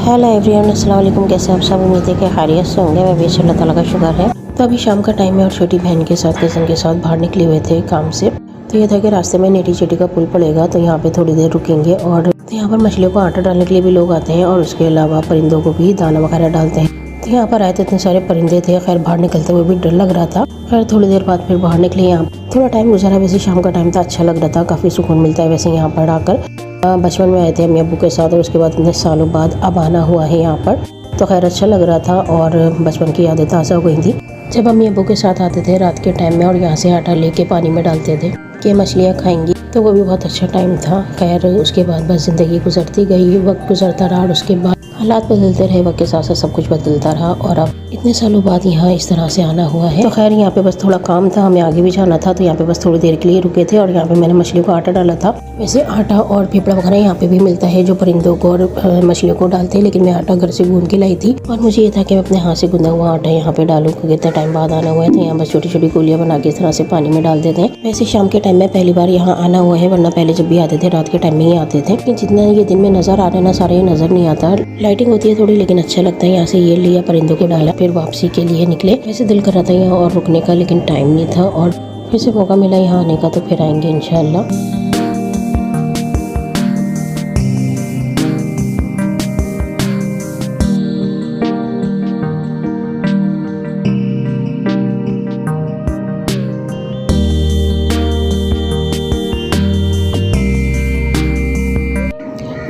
Hello everyone, अस्सलाम वालेकुम। कैसे आप सब? उम्मीद है कि खैरियत से होंगे। मैं भी अल्लाह ताला का शुक्र है। तो अभी शाम का टाइम है और छोटी बहन के साथ कज़न के साथ बाहर निकले हुए थे काम से। तो ये था कि रास्ते में नेटी चेटी का पुल पड़ेगा, तो यहाँ पे थोड़ी देर रुकेंगे। और तो यहाँ पर मछलियों को आटा डालने के लिए भी लोग आते हैं और उसके अलावा परिंदों को भी दाना वगैरह डालते हैं। तो यहाँ पर आए तो इतने सारे परिंदे थे, खैर बाहर निकलते हुए भी डर लग रहा था। खैर थोड़ी देर बाद फिर बाहर निकले। यहाँ थोड़ा टाइम गुजरा, वैसे शाम का टाइम था, अच्छा लग रहा था, काफ़ी सुकून मिलता है वैसे यहाँ पर आकर। बचपन में आए थे अम्मी अब्बू के साथ और उसके बाद इतने सालों बाद अब आना हुआ है यहाँ पर। तो खैर अच्छा लग रहा था और बचपन की यादें ताज़ा हो गई थी जब अम्मी अब्बू के साथ आते थे रात के टाइम में और यहाँ से आटा लेके पानी में डालते थे कि मछलियाँ खाएंगी। तो वो भी बहुत अच्छा टाइम था। खैर उसके बाद बस ज़िंदगी गुजरती गई, वक्त गुजरता रहा और उसके बाद हालात बदलते रहे, वक्त के साथ साथ सब कुछ बदलता रहा और अब इतने सालों बाद यहाँ इस तरह से आना हुआ है। तो खैर यहाँ पे बस थोड़ा काम था, हमें आगे भी जाना था, तो यहाँ पे बस थोड़ी देर के लिए रुके थे और यहाँ पे मैंने मछलियों को आटा डाला था। वैसे आटा और फेफड़ा वगैरह यहाँ पे भी मिलता है जो परिंदों को और मछलियों को डालते हैं, लेकिन मैं आटा घर से गूंद के लाई थी और मुझे ये था कि मैं अपने हाथ से गूंदा हुआ आटा यहाँ पे डालूं, क्योंकि इतना टाइम बाद आना हुआ है। तो यहाँ बस छोटी छोटी गोलियां बना के इस तरह से पानी में डाल देते हैं। वैसे शाम के टाइम में पहली बार यहाँ आना हुआ है, वरना पहले जब भी आते थे रात के टाइम में ही आते थे। लेकिन जितना ये दिन में नजर आ रहा है ना, सारा ये नजर नहीं आता। लाइटिंग होती है थोड़ी, लेकिन अच्छा लगता है। यहाँ से ये लिया, परिंदों को डाला, फिर वापसी के लिए निकले। वैसे दिल कर रहा था यहाँ और रुकने का, लेकिन टाइम नहीं था और फिर से मौका मिला यहाँ आने का, तो फिर आएंगे इंशाल्लाह।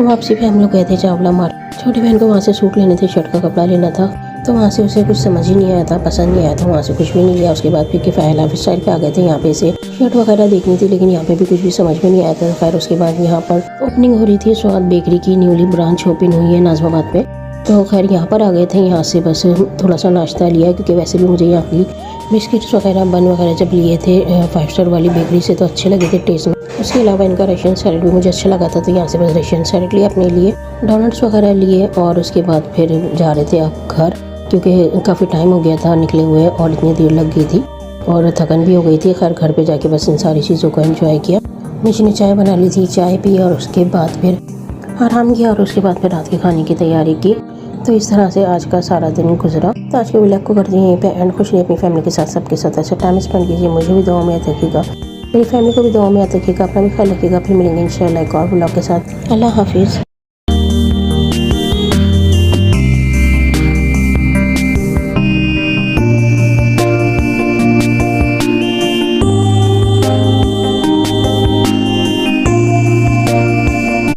वापसी पे हम लोग गए थे चावला मार्केट। छोटी बहन को वहाँ से सूट लेने थे, शर्ट का कपड़ा लेना था, तो वहाँ से उसे कुछ समझ ही नहीं आया था, पसंद नहीं आया था, वहाँ से कुछ भी नहीं लिया। उसके बाद फिर किफ़ाया लाफिज साइड पे आ गए थे, यहाँ पे से शर्ट वगैरह देखनी थी, लेकिन यहाँ पे भी कुछ भी समझ में नहीं आया था। खैर उसके बाद यहाँ पर ओपनिंग हो रही थी, स्वाद बेकरी की न्यूली ब्रांच ओपन हुई है नाजमाबाद पे। तो खैर यहाँ पर आ गए थे, यहाँ से बस थोड़ा सा नाश्ता लिया, क्योंकि वैसे भी मुझे यहाँ की बिस्किट्स वगैरह बन वगैरह जब लिए थे 5 स्टार वाली बेकरी से तो अच्छे लगे थे टेस्ट में। उसके अलावा इनका रशियन सैलेड भी मुझे अच्छा लगा था, तो यहाँ से बस रशियन सैलेड लिया अपने लिए, डोनट्स वगैरह लिए और उसके बाद फिर जा रहे थे अब घर, क्योंकि काफ़ी टाइम हो गया था निकले हुए और इतनी देर लग गई थी और थकन भी हो गई थी। खैर घर पे जाके बस इन सारी चीज़ों को एंजॉय किया। निशी ने चाय बना ली थी, चाय पी और उसके बाद फिर आराम किया और उसके बाद फिर रात के खाने की तैयारी की। तो इस तरह से आज का सारा दिन गुजरा। तो आज के व्लॉग को करते हैं यहीं पे एंड। खुश रहिए अपनी फैमिली के साथ, सबके साथ अच्छा टाइम स्पेंड कीजिए। मुझे भी दुआ में याद रखिएगा, मेरी फैमिली को भी दुआ में याद रखिएगा, अपना भी ख्याल रखिएगा। फिर मिलेंगे इंशाल्लाह एक और व्लॉग के साथ। अल्लाह हाफिज़।